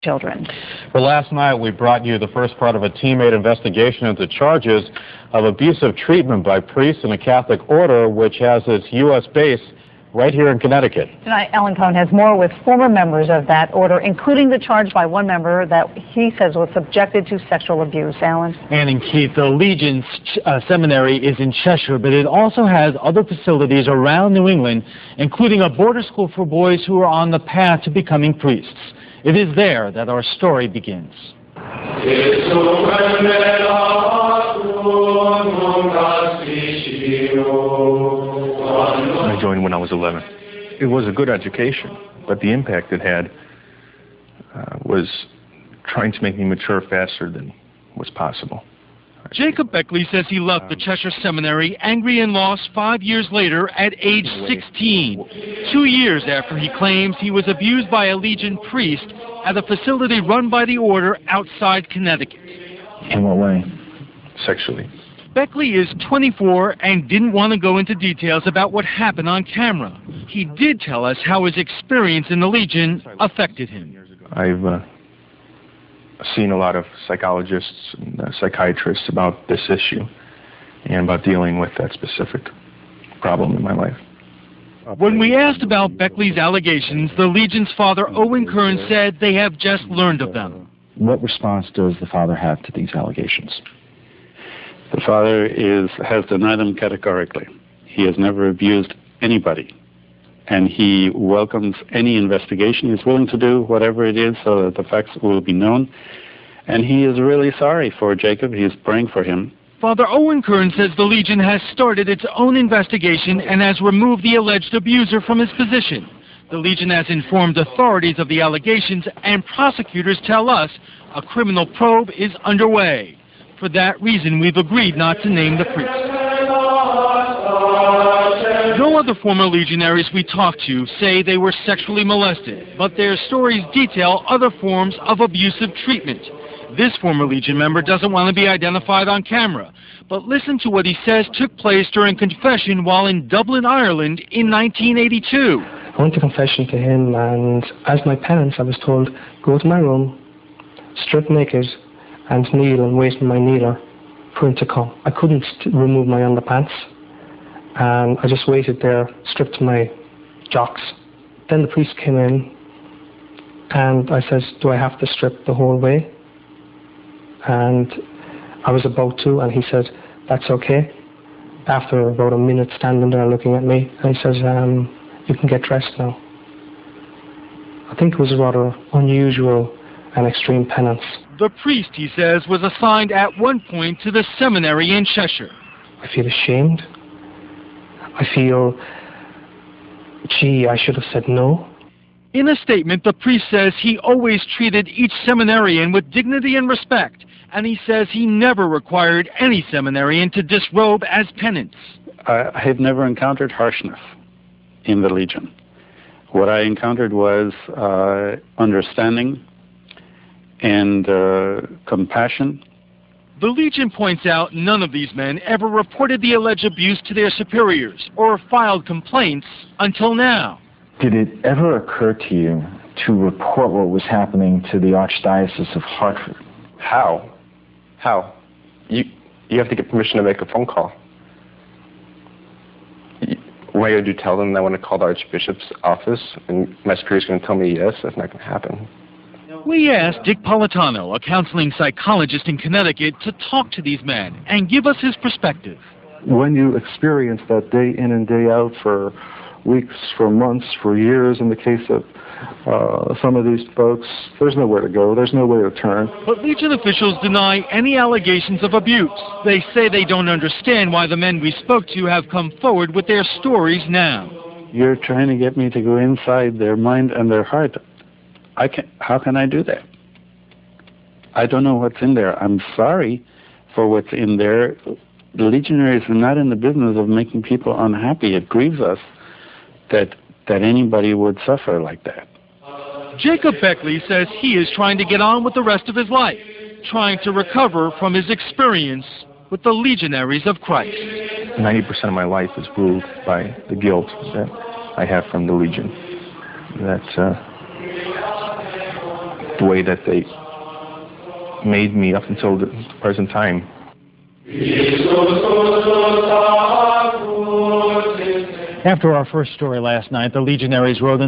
children. Well, last night we brought you the first part of a teammate investigation into charges of abusive treatment by priests in a Catholic order which has its U.S. base right here in Connecticut. Tonight, Ellen Cohn has more with former members of that order, including the charge by one member that he says was subjected to sexual abuse. Alan? And Keith, the Legion's seminary is in Cheshire, but it also has other facilities around New England, including a boarder school for boys who are on the path to becoming priests. It is there that our story begins. I joined when I was 11. It was a good education, but the impact it had was trying to make me mature faster than was possible. Jacob Beckley says he left the Cheshire Seminary angry and lost 5 years later at age 16, 2 years after he claims he was abused by a Legion priest at a facility run by the order outside Connecticut. In what way? Sexually. Beckley is 24 and didn't want to go into details about what happened on camera. He did tell us how his experience in the Legion affected him. I've seen a lot of psychologists and psychiatrists about this issue and about dealing with that specific problem in my life. When we asked about Beckley's allegations, the Legion's father, Owen Kern, said they have just learned of them. What response does the father have to these allegations? The father has denied them categorically. He has never abused anybody. And he welcomes any investigation. He's willing to do whatever it is so that the facts will be known. And he is really sorry for Jacob. He is praying for him. Father Owen Kern says the Legion has started its own investigation and has removed the alleged abuser from his position. The Legion has informed authorities of the allegations, and prosecutors tell us a criminal probe is underway. For that reason, we've agreed not to name the priest. No other former legionaries we talked to say they were sexually molested, but their stories detail other forms of abusive treatment. This former Legion member doesn't want to be identified on camera, but listen to what he says took place during confession while in Dublin, Ireland in 1982. I went to confession to him, and as my penance I was told, go to my room, strip naked, and kneel and wait for my kneeler for him to come. I couldn't remove my underpants, and I just waited there, stripped my jocks. Then the priest came in, and I said, do I have to strip the whole way? And I was about to, and he said, that's okay. After about a minute standing there looking at me, and he says, you can get dressed now. I think it was a rather unusual and extreme penance. The priest, he says, was assigned at one point to the seminary in Cheshire. I feel ashamed. I feel, gee, I should have said no. In a statement, the priest says he always treated each seminarian with dignity and respect, and he says he never required any seminarian to disrobe as penance. I have never encountered harshness in the Legion. What I encountered was understanding and compassion. The Legion points out none of these men ever reported the alleged abuse to their superiors or filed complaints until now. Did it ever occur to you to report what was happening to the Archdiocese of Hartford? How? You have to get permission to make a phone call. What do you tell them that I want to call the Archbishop's office and my superior's going to tell me yes? That's not going to happen. We asked Dick Politano, a counseling psychologist in Connecticut, to talk to these men and give us his perspective. When you experience that day in and day out for weeks, for months, for years, in the case of some of these folks, there's nowhere to go, there's no way to turn. But Legion officials deny any allegations of abuse. They say they don't understand why the men we spoke to have come forward with their stories now. You're trying to get me to go inside their mind and their heart. How can I do that? I don't know what's in there. I'm sorry for what's in there. The Legionaries are not in the business of making people unhappy. It grieves us that anybody would suffer like that. Jacob Beckley says he is trying to get on with the rest of his life, trying to recover from his experience with the Legionaries of Christ. 90% of my life is ruled by the guilt that I have from the Legion. the way that they made me up until the present time. After our first story last night, the Legionaries wrote